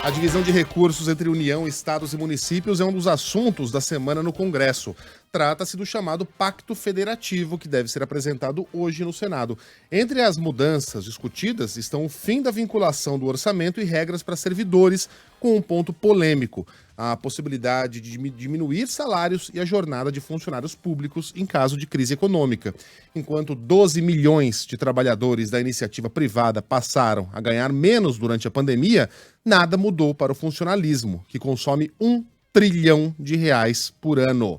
A divisão de recursos entre União, estados e municípios é um dos assuntos da semana no Congresso. Trata-se do chamado Pacto Federativo, que deve ser apresentado hoje no Senado. Entre as mudanças discutidas estão o fim da vinculação do orçamento e regras para servidores, com um ponto polêmico: a possibilidade de diminuir salários e a jornada de funcionários públicos em caso de crise econômica. Enquanto 12 milhões de trabalhadores da iniciativa privada passaram a ganhar menos durante a pandemia, nada mudou para o funcionalismo, que consome R$ 1 trilhão por ano.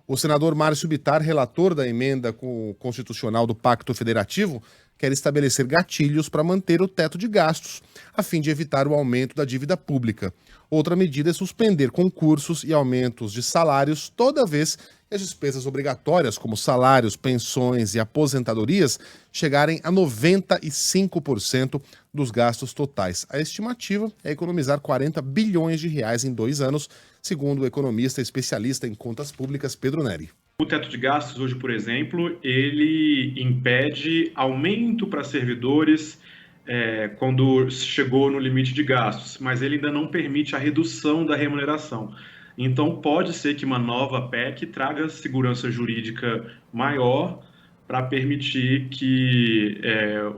O senador Márcio Bittar, relator da emenda constitucional do Pacto Federativo, quer estabelecer gatilhos para manter o teto de gastos, a fim de evitar o aumento da dívida pública. Outra medida é suspender concursos e aumentos de salários toda vez que as despesas obrigatórias, como salários, pensões e aposentadorias, chegarem a 95% dos gastos totais. A estimativa é economizar R$ 40 bilhões em 2 anos, segundo o economista especialista em contas públicas Pedro Neri. O teto de gastos hoje, por exemplo, ele impede aumento para servidores quando chegou no limite de gastos, mas ele ainda não permite a redução da remuneração. Então, pode ser que uma nova PEC traga segurança jurídica maior para permitir que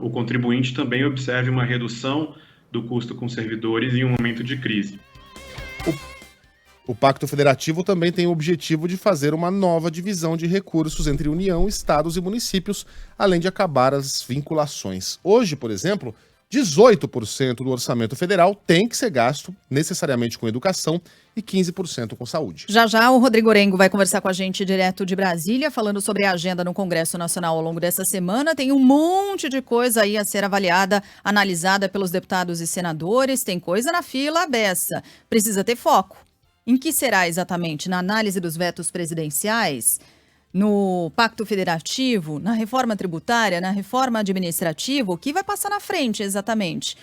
o contribuinte também observe uma redução do custo com servidores em um momento de crise. O Pacto Federativo também tem o objetivo de fazer uma nova divisão de recursos entre União, estados e municípios, além de acabar as vinculações. Hoje, por exemplo, 18% do orçamento federal tem que ser gasto necessariamente com educação e 15% com saúde. Já já o Rodrigo Orengo vai conversar com a gente direto de Brasília, falando sobre a agenda no Congresso Nacional ao longo dessa semana. Tem um monte de coisa aí a ser avaliada, analisada pelos deputados e senadores. Tem coisa na fila à beça. Precisa ter foco. Em que será exatamente? Na análise dos vetos presidenciais? No Pacto Federativo? Na reforma tributária? Na reforma administrativa? O que vai passar na frente exatamente?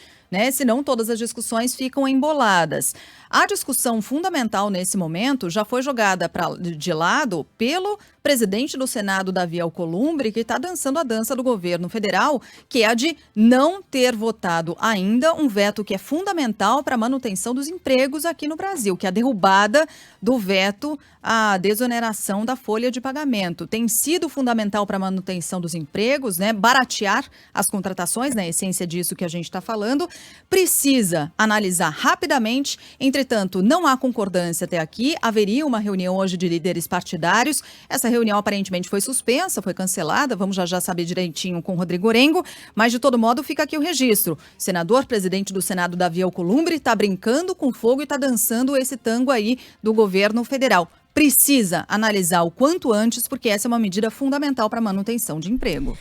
Senão todas as discussões ficam emboladas. A discussão fundamental nesse momento já foi jogada de lado pelo presidente do Senado, Davi Alcolumbre, que está dançando a dança do governo federal, que é a de não ter votado ainda um veto que é fundamental para a manutenção dos empregos aqui no Brasil, que é a derrubada do veto à desoneração da folha de pagamento. Tem sido fundamental para a manutenção dos empregos, baratear as contratações, na essência disso que a gente está falando. Precisa analisar rapidamente. Entretanto, não há concordância até aqui. Haveria uma reunião hoje de líderes partidários. Essa reunião aparentemente foi suspensa, foi cancelada. Vamos já saber direitinho com o Rodrigo Orengo. Mas, de todo modo, fica aqui o registro. Senador, presidente do Senado, Davi Alcolumbre, está brincando com fogo e está dançando esse tango aí do governo federal. Precisa analisar o quanto antes, porque essa é uma medida fundamental para a manutenção de emprego.